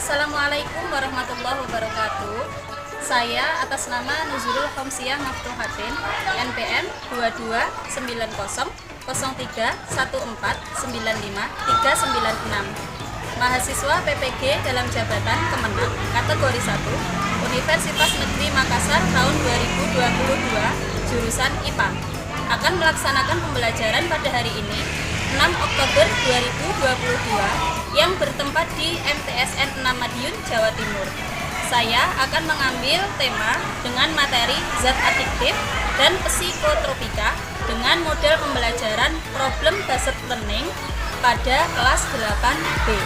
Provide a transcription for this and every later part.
Assalamualaikum warahmatullahi wabarakatuh. Saya atas nama Nuzulul Khomsiyah Maftuhatin, NPM 2293149536, mahasiswa PPG dalam jabatan Kemenang kategori 1 Universitas Negeri Makassar tahun 2022 jurusan IPA, akan melaksanakan pembelajaran pada hari ini 6 Oktober 2022 yang bertempat di MTSN 6 Madiun, Jawa Timur. Saya akan mengambil tema dengan materi zat adiktif dan psikotropika dengan model pembelajaran problem based learning pada kelas 8B.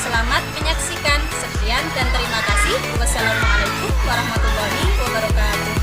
Selamat menyaksikan. Sekian dan terima kasih. Wassalamualaikum warahmatullahi wabarakatuh.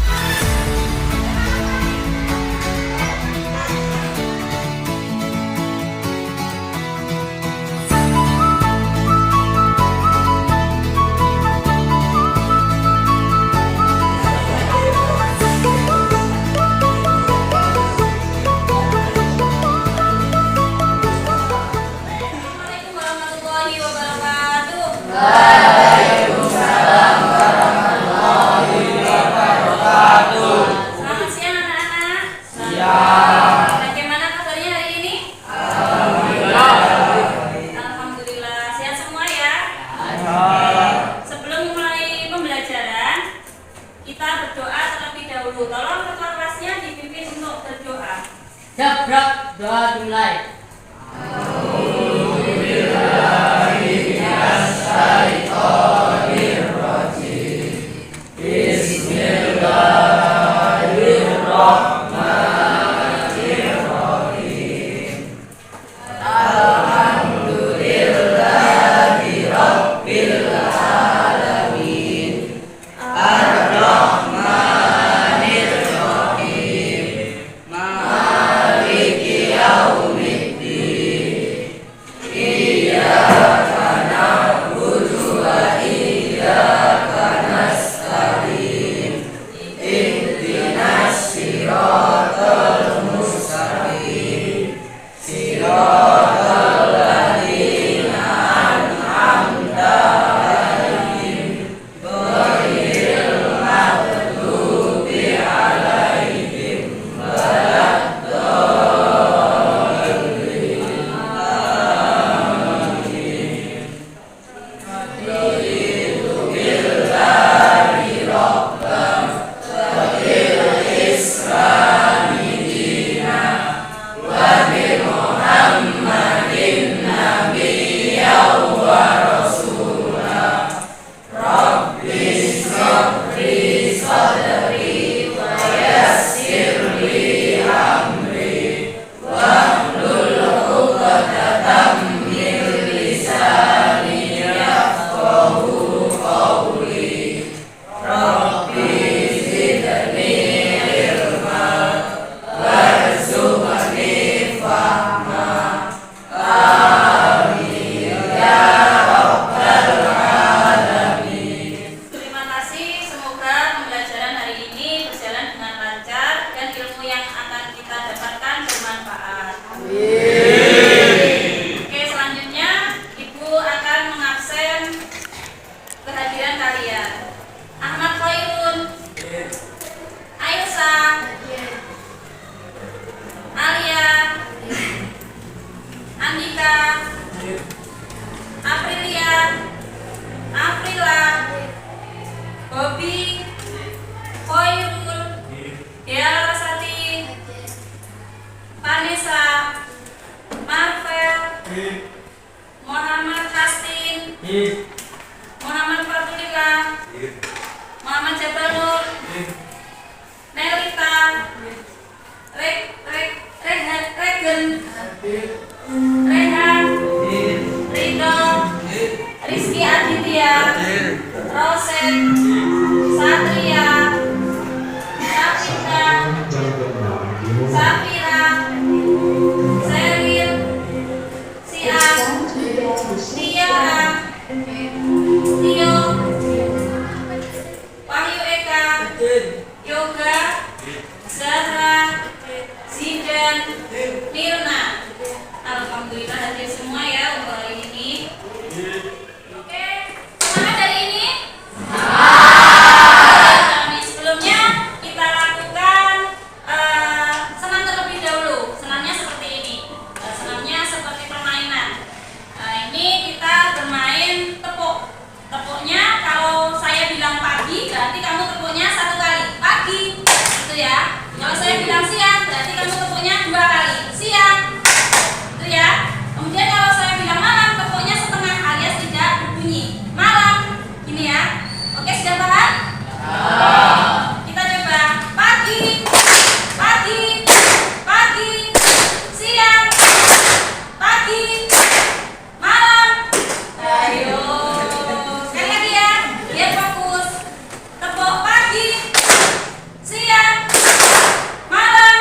Waalaikumsalam warahmatullahi wabarakatuh. Selamat siang anak-anak. Siang. Bagaimana kabarnya hari ini? Alhamdulillah. Alhamdulillah. Sehat semua ya? Alhamdulillah. Sebelum mulai pembelajaran, kita berdoa terlebih dahulu. Tolong ketua kelasnya dipimpin untuk berdoa. Jabrak doa dimulai. Muhammad Fatulillah, Muhammad Jabal Nur, Nelita, Rehan, Ridho, Rizky Aditya, Roset, Satria, Safira, Seril, Siam, Tiara, Tio, Wahyu Eka, Yoga, Zahra, Zidan, Mirna. Alhamdulillah hadir semua ya untuk hari ini. Oke, berarti kamu tepuknya 1 kali. Pagi, itu ya. Kalau saya bilang siang, berarti kamu tepuknya 2 kali. Siang, itu ya. Kemudian kalau saya bilang malam, tepuknya setengah alias tidak berbunyi. Malam, gini ya. Oke, sudah paham? Kita coba. Pagi, pagi, pagi, siang, pagi, malam. Ayo, sekali lagi ya. Biar fokus. Tepuk pagi, siang, malam.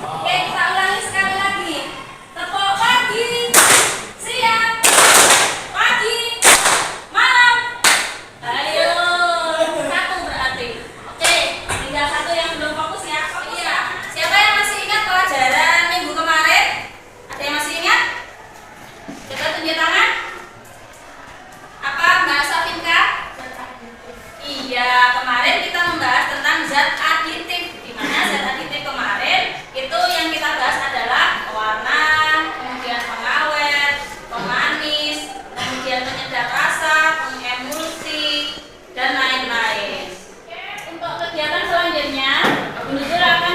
Oke, kita ulangi sekali lagi. Tepuk pagi, siang, pagi, malam. Ayo, 1 berarti. Oke, tinggal 1 yang belum fokus ya. Oh iya, siapa yang masih ingat pelajaran minggu kemarin? Ada yang masih ingat? Coba tunjuk tangan. Apa Mbak Safinka? Iya, kemarin kita membahas tentang zat aditif. Di mana zat aditif kemarin itu yang kita bahas adalah pewarna, kemudian pengawet, pemanis, kemudian penyedap rasa, pengemulsi, dan lain-lain. Untuk kegiatan selanjutnya, Bu Nurul akan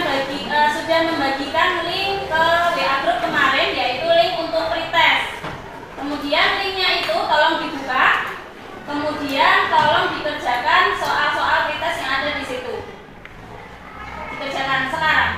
sudah membagikan link ke WA group kemarin, yaitu link untuk pretest. Kemudian linknya itu tolong dibuka, kemudian tolong dikerjakan soal-soal pretest yang ada di situ. Dikerjakan sekarang.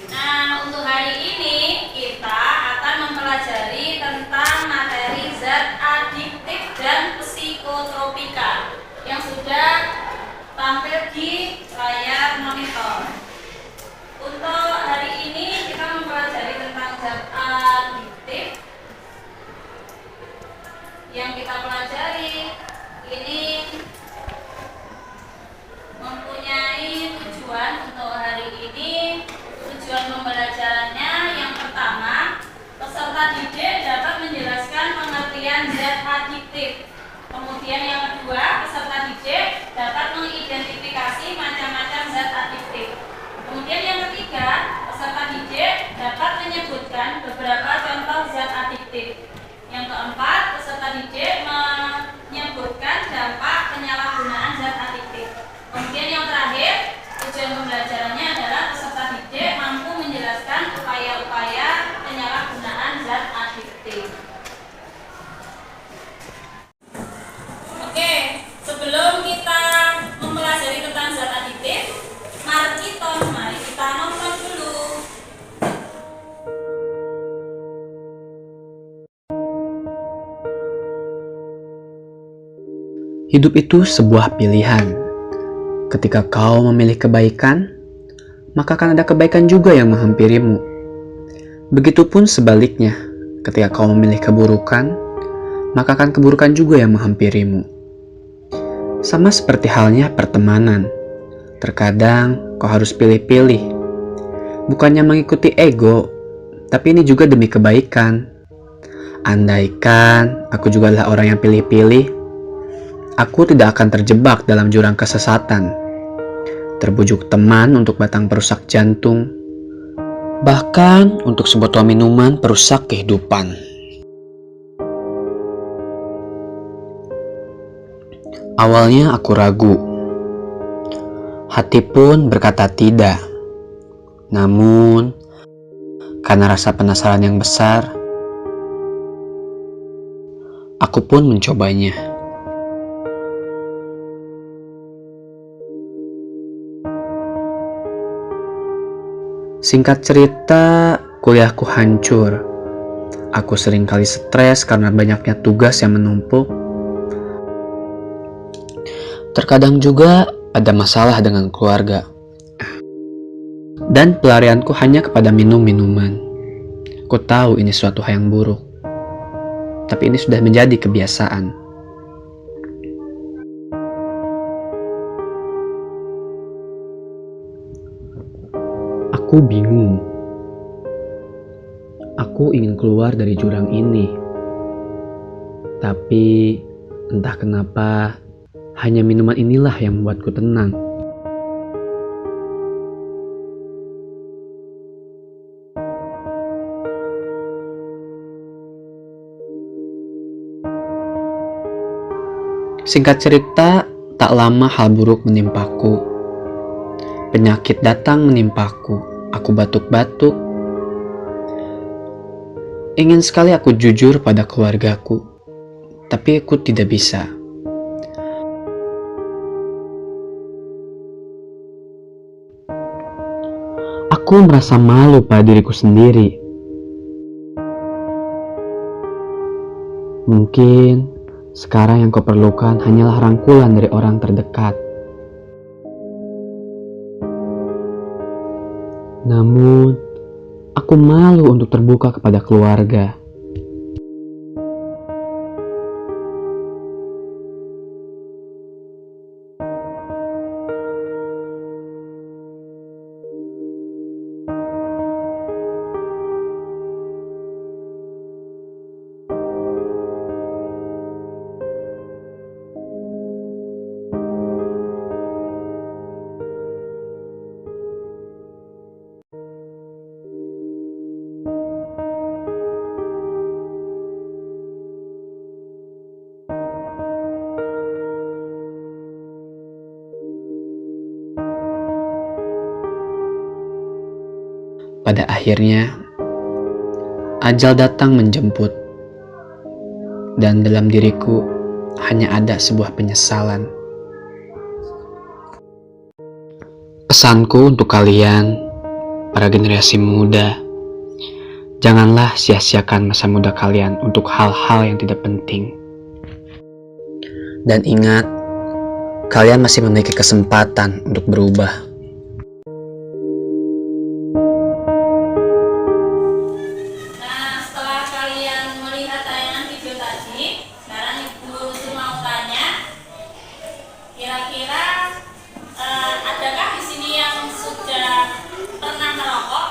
Nah, untuk hari ini kita akan mempelajari tentang materi zat adiktif dan psikotropika yang sudah tampil di layar monitor. Untuk hari ini kita mempelajari tentang zat adiktif. Yang kita pelajari ini mempunyai tujuan untuk hari ini. Tujuan pembelajarannya yang pertama, peserta didik dapat menjelaskan pengertian zat adiktif. Kemudian yang kedua, peserta didik dapat mengidentifikasi macam-macam zat adiktif. Kemudian yang ketiga, peserta didik dapat menyebutkan beberapa contoh zat adiktif. Yang keempat, peserta didik menyebutkan dampak penyalahgunaan zat adiktif. Kemudian yang terakhir, tujuan pembelajarannya adalah peserta didik mampu menjelaskan upaya-upaya penyalahgunaan zat adiktif. Oke, sebelum kita mempelajari tentang zat adiktif, mari kita nonton dulu. Hidup itu sebuah pilihan. Ketika kau memilih kebaikan, maka akan ada kebaikan juga yang menghampirimu. Begitupun sebaliknya, ketika kau memilih keburukan, maka akan keburukan juga yang menghampirimu. Sama seperti halnya pertemanan. Terkadang kau harus pilih-pilih. Bukannya mengikuti ego, tapi ini juga demi kebaikan. Andaikan aku juga adalah orang yang pilih-pilih, aku tidak akan terjebak dalam jurang kesesatan, terbujuk teman untuk batang perusak jantung, bahkan untuk sebotol minuman perusak kehidupan. Awalnya aku ragu, hati pun berkata tidak. Namun, karena rasa penasaran yang besar, aku pun mencobanya. Singkat cerita, kuliahku hancur. Aku seringkali stres karena banyaknya tugas yang menumpuk. Terkadang juga ada masalah dengan keluarga. Dan pelarianku hanya kepada minum-minuman. Aku tahu ini suatu hal yang buruk. Tapi ini sudah menjadi kebiasaan. Aku bingung. Aku ingin keluar dari jurang ini. Tapi entah kenapa, hanya minuman inilah yang membuatku tenang. Singkat cerita, tak lama hal buruk menimpaku. Penyakit datang menimpaku. Aku batuk-batuk. Ingin sekali aku jujur pada keluargaku, tapi aku tidak bisa. Aku merasa malu pada diriku sendiri. Mungkin sekarang yang kau perlukan hanyalah rangkulan dari orang terdekat. Namun, aku malu untuk terbuka kepada keluarga. Pada akhirnya, ajal datang menjemput, dan dalam diriku hanya ada sebuah penyesalan. Pesanku untuk kalian, para generasi muda, janganlah sia-siakan masa muda kalian untuk hal-hal yang tidak penting. Dan ingat, kalian masih memiliki kesempatan untuk berubah. Kira-kira adakah di sini yang sudah pernah merokok?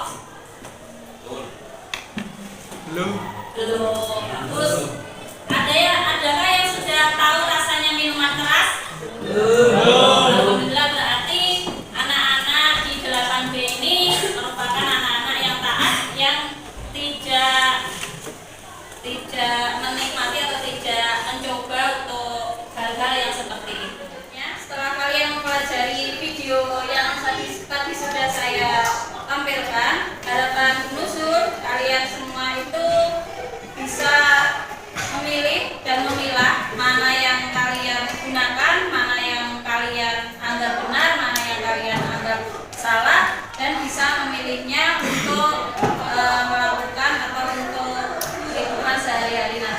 Belum. Terus adakah yang sudah tahu rasanya minuman keras? Alhamdulillah, berarti anak-anak di 8B ini merupakan anak-anak yang taat, yang tidak menikmati atau tidak mencoba untuk hal-hal yang seperti itu. Setelah kalian mempelajari video yang tadi sudah saya tampilkan, harapan Nusur kalian semua itu bisa memilih dan memilah mana yang kalian gunakan, mana yang kalian anggap benar, mana yang kalian anggap salah, dan bisa memilihnya untuk melakukan atau untuk kehidupan sehari-hari nanti.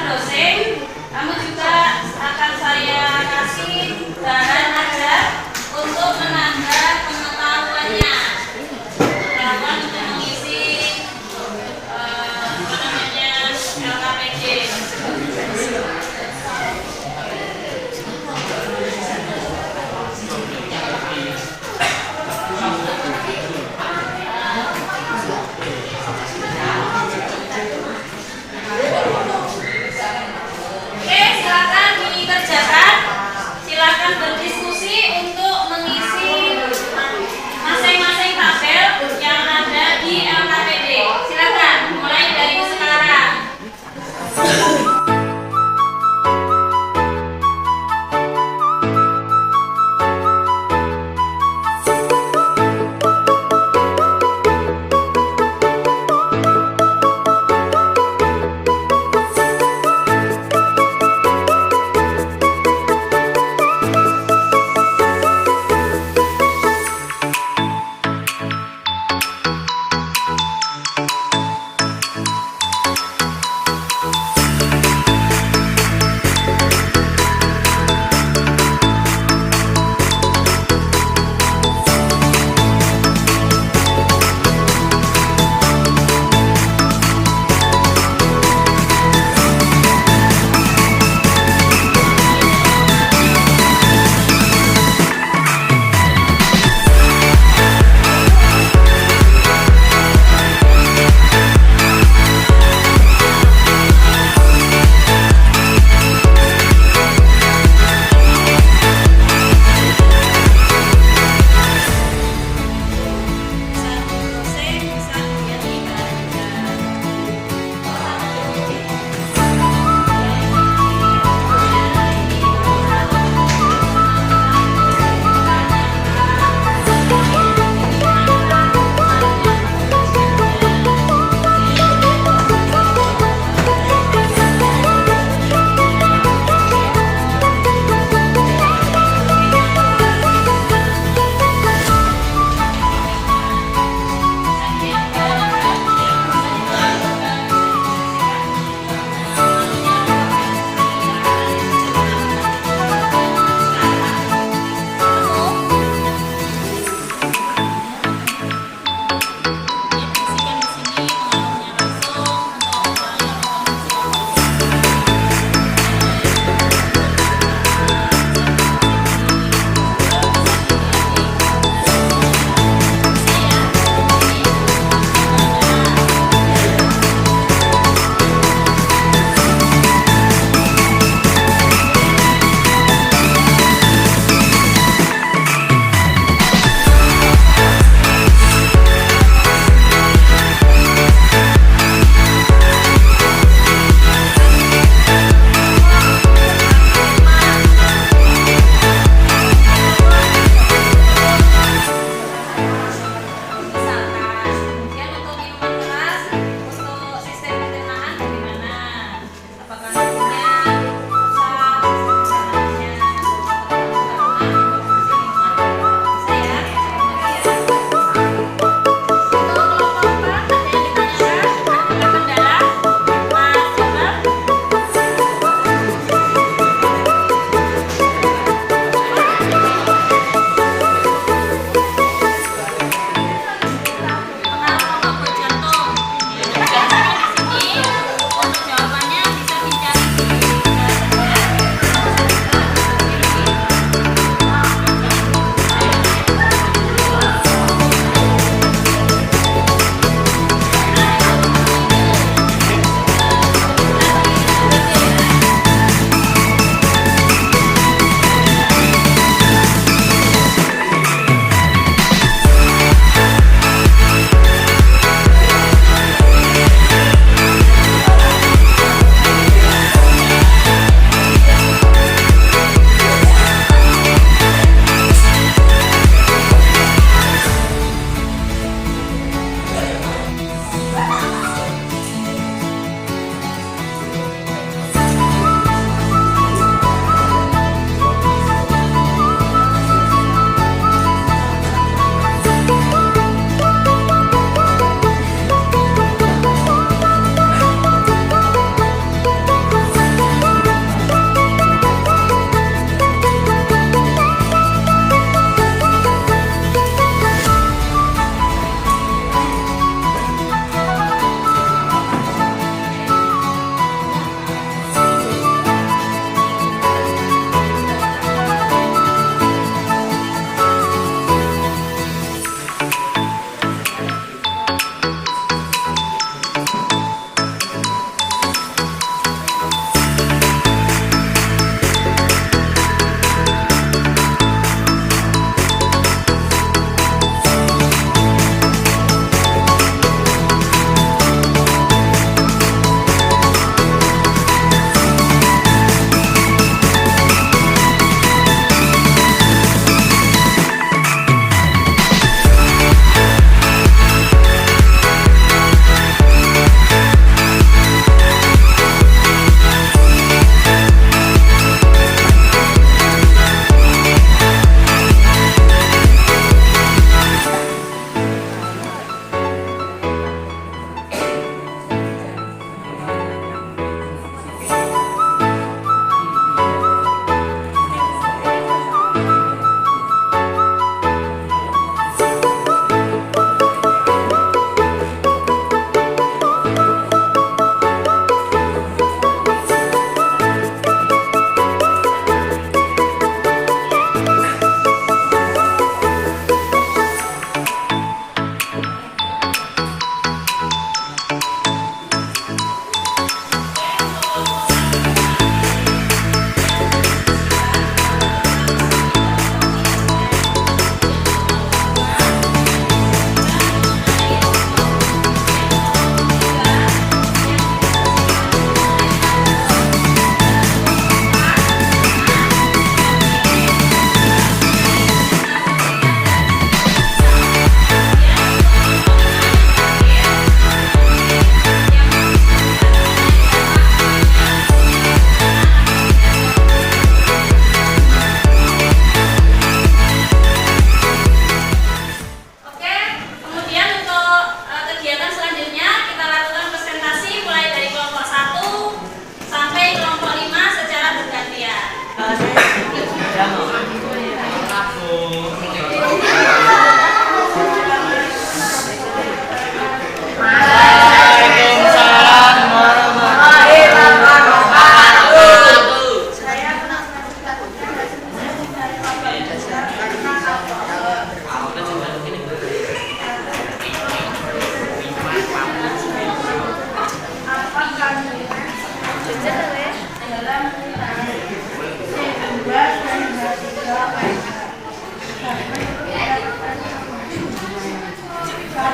dosen, kamu juga akan saya kasih bahan ajar untuk menambah pengetahuannya. Pengetahuan untuk mengisi LKPD. Oke, silakan dikerjakan. Silakan berdiskusi untuk mengisi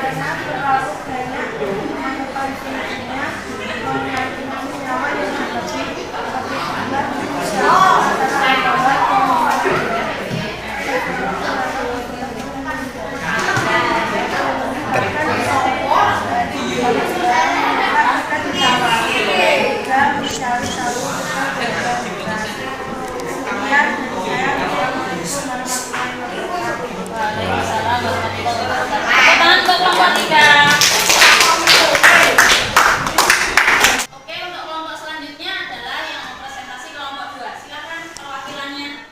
karena terlalu banyak mengkonsumsinya mengakibatkan nyawa yang lebih jumlah manusia antara obat Tangan untuk kelompok 3. Oke, untuk kelompok selanjutnya adalah yang presentasi kelompok 2. Silakan perwakilannya.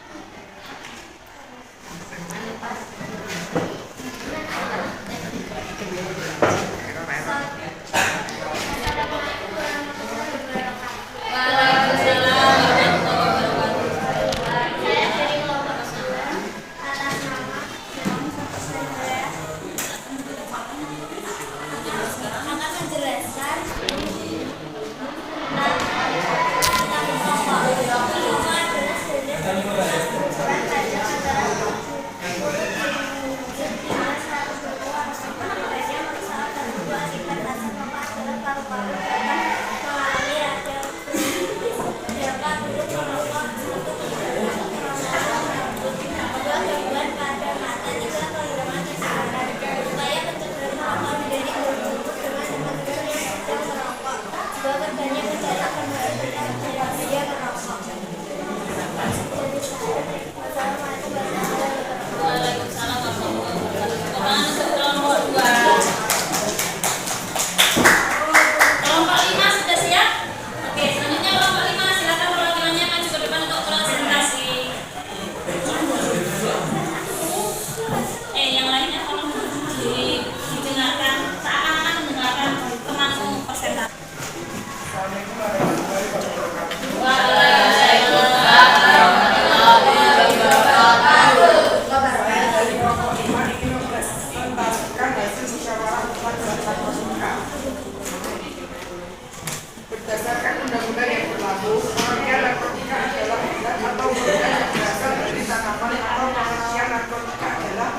Berdasarkan undang-undang yang berlaku, pengertian narkotika adalah zat atau organ yang berasal dari tanaman atau pengertian narkotika adalah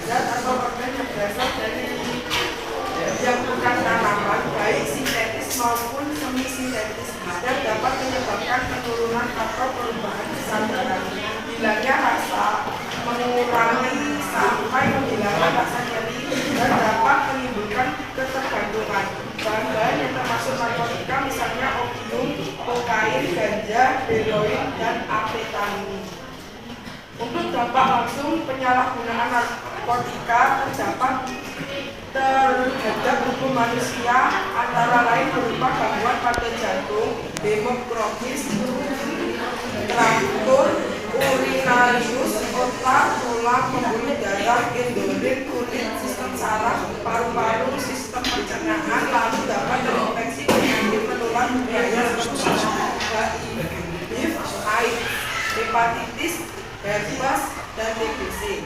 zat atau organ yang berasal dari yang bukan tanaman, baik sintetis maupun semi sintetis, dan dapat menyebabkan penurunan atau perubahan kesadaran, hilangnya rasa, mengurangi sampai menghilangkan rasa nyeri, dan dapat menimbulkan ketergantungan. Bahan-bahan yang termasuk narkotika misalnya opium, kokain, ganja, heroin, dan amfetamin. Untuk dampak langsung penyalahgunaan narkotika terhadap tubuh manusia antara lain berupa gangguan pada jantung, hemogrofis, traktor, urinarius, otak, tulang, pembuluh darah, endokrin, kulit, sistem saraf, paru-paru, sistem pencernaan, lalu dapat terinfeksi penyakit menular berbahaya seperti HIV, AIDS, hepatitis, herpes, dan TBC.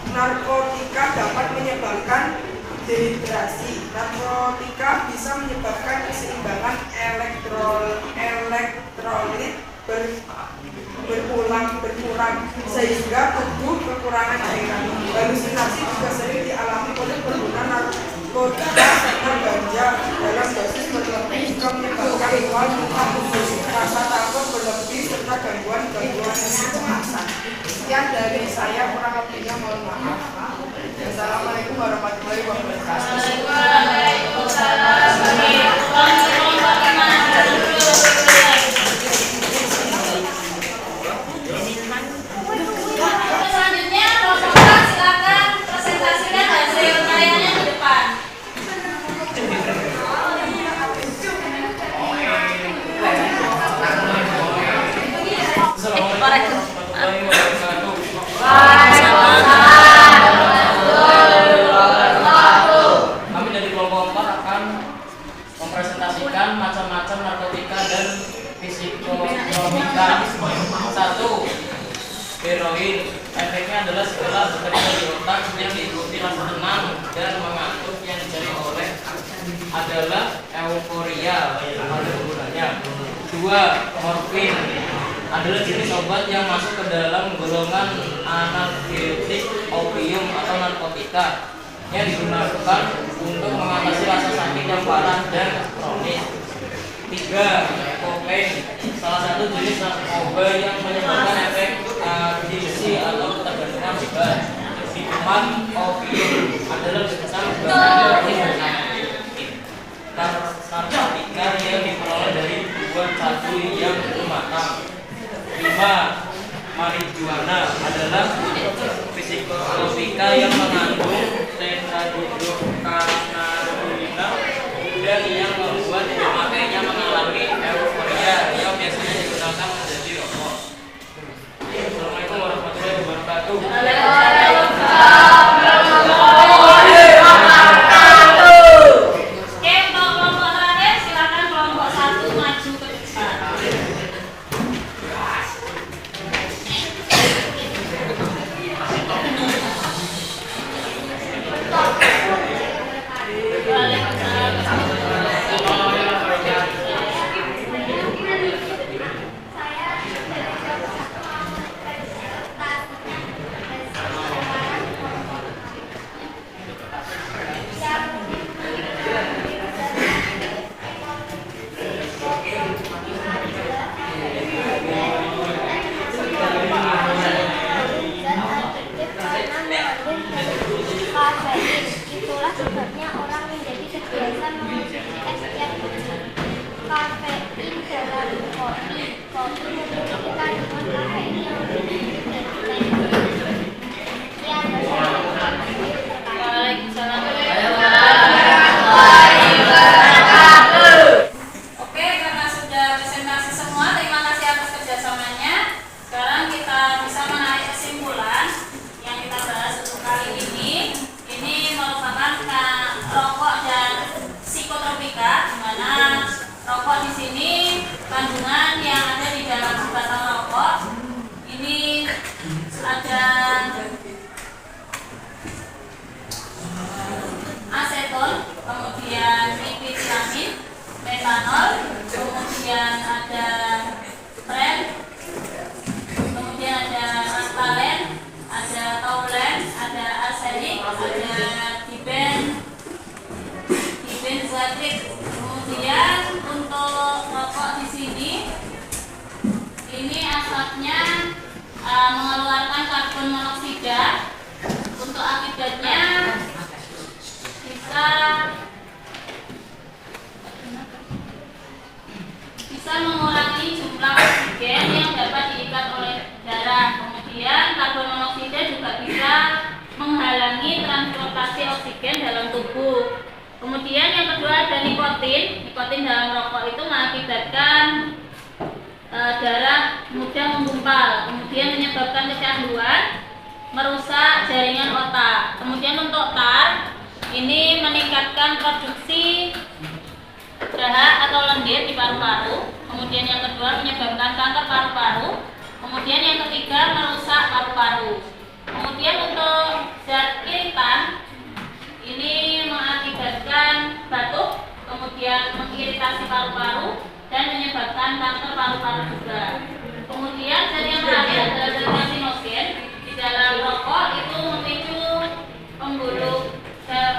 Narkotika dapat menyebabkan dehidrasi. Narkotika bisa menyebabkan keseimbangan elektrolit berkurang sehingga tubuh kekurangan cairan. Halusinasi juga sering dialami oleh pengguna narkotika serta ganja dalam dosis berlebih juga menyebabkan mual, muntah, rasa takut berlebih serta gangguan-gangguan kecemasan. Sekian dari saya, kurang lebihnya mohon maaf. Assalamualaikum warahmatullahi wabarakatuh. Selanjutnya, Bapak silakan presentasikan hasil karyanya di depan. Kami dari kelompok 4 akan mempresentasikan macam-macam narkotika dan psikotropika. 1. Heroin. Efeknya adalah segala ketika di otak yang diikuti rasa tenang dan mengantuk yang dicari oleh adalah euforia pada penggunanya. 2. Morfin adalah jenis obat yang masuk ke dalam golongan analgetik, opium atau narkotika. yang digunakan untuk mengatasi rasa sakit yang parah dan kronis. 3. Kokain, salah satu jenis narkoba yang menyebabkan efek adiksi atau ketergantungan obat. 4. Opium adalah jenis narkotika yang diperoleh dari buah sagu yang belum matang. 5. Marijuana adalah psikotropika yang mengandung tetrahidrokannabinol dan yang membuat pemakainya mengalami euforia yang biasanya digunakan menjadi rokok. Assalamualaikum warahmatullahi wabarakatuh. Oke, untuk kelompok terakhir silakan kelompok 1 maju ke depan. Kafein, itulah sebabnya orang menjadi terbiasa mengonsumsi es setiap hari. Kafein dalam kopi, kopi memiliki kandungan kafein yang lebih tinggi dari teh. Sekian wassalamualaikum warahmatullahi wabarakatuh. Oke, karena sudah presentasi semua, terima kasih atas kerjasamanya. Sekarang kita bisa menarik kesimpulan yang kita bahas untuk kali ini. Ini merupakan rokok dan psikotropika, di mana rokok di sini kandungan yang ada di dalam batang rokok ini ada aseton, kemudian nikotin, metanol, kemudian ada pren, kemudian ada aspalen, ada taulen, ada arsenik, ada dibenzatrik. Kemudian untuk rokok di sini ini asapnya mengeluarkan karbon monoksida. Untuk akibatnya bisa mengurangi jumlah oksigen yang dapat diikat oleh darah. Kemudian karbon monoksida juga bisa menghalangi transportasi oksigen dalam tubuh. Kemudian yang kedua ada nikotin. Nikotin dalam rokok itu mengakibatkan darah mudah menggumpal, kemudian menyebabkan kecanduan, merusak jaringan otak. Kemudian untuk tar, ini meningkatkan produksi dahak atau lendir di paru-paru. Kemudian yang kedua menyebabkan kanker paru-paru. Kemudian yang ketiga merusak paru-paru. Kemudian untuk zat iritan, ini mengakibatkan batuk, kemudian mengiritasi paru-paru dan menyebabkan kanker paru-paru juga. Kemudian zat yang terakhir adalah zat karsinogen. Di dalam rokok itu memicu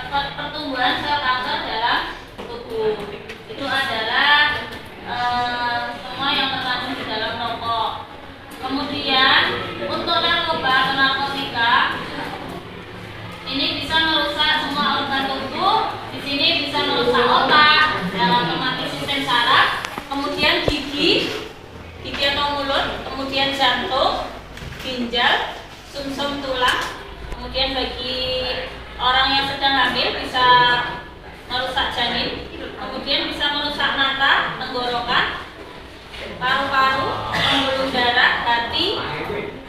pertumbuhan sel kanker dalam tubuh. Itu adalah semua yang terkandung di dalam rokok. Kemudian untuk narkoba atau narkotika, ini bisa merusak semua organ tubuh. Di sini bisa merusak otak, termasuk sistem saraf, kemudian gigi atau mulut, kemudian jantung, ginjal, sumsum tulang. Kemudian bagi orang yang sedang hamil bisa merusak janin, kemudian bisa merusak mata, tenggorokan, paru-paru, pembuluh darah, hati.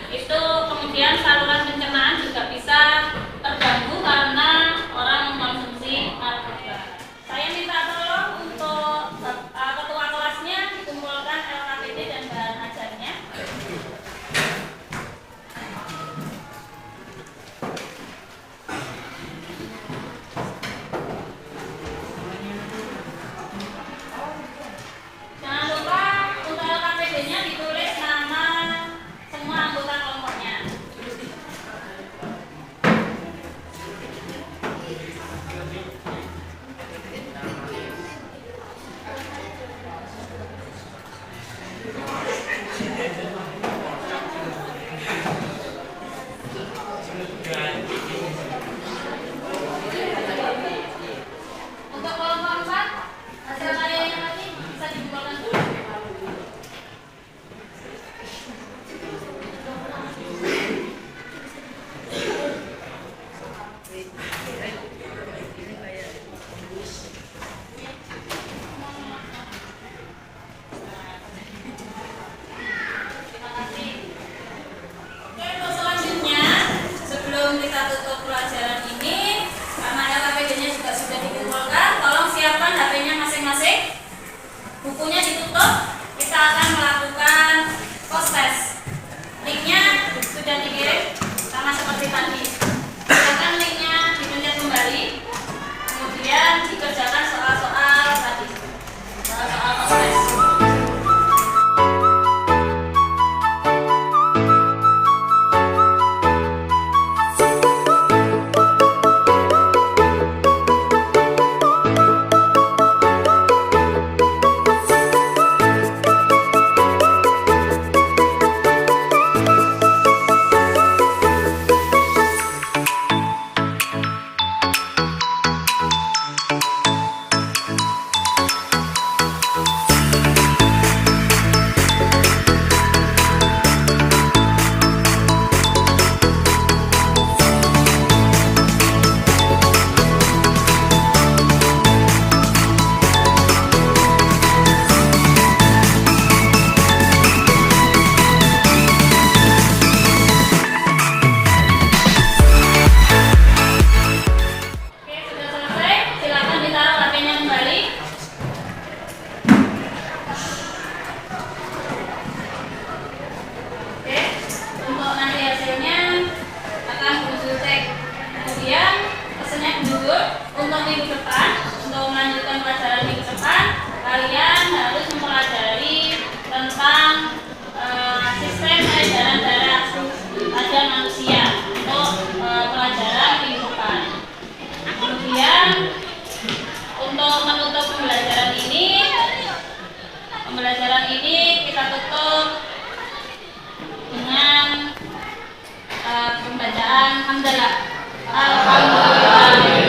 Itu kemudian saluran pencernaan juga bisa terganggu karena orang mengkonsumsi narkoba. Saya minta tolong untuk ketua kelasnya dikumpulkan LKPD dan bahan ajarnya. Jangan lupa untuk LKPD-nya ditulis nama semua anggota kelompoknya. untuk minggu depan, untuk melanjutkan pelajaran minggu depan, kalian harus mempelajari tentang sistem peredaran darah pada manusia untuk pelajaran minggu depan. Kemudian untuk menutup pembelajaran ini kita tutup dengan pembacaan hamdalah. Alhamdulillah.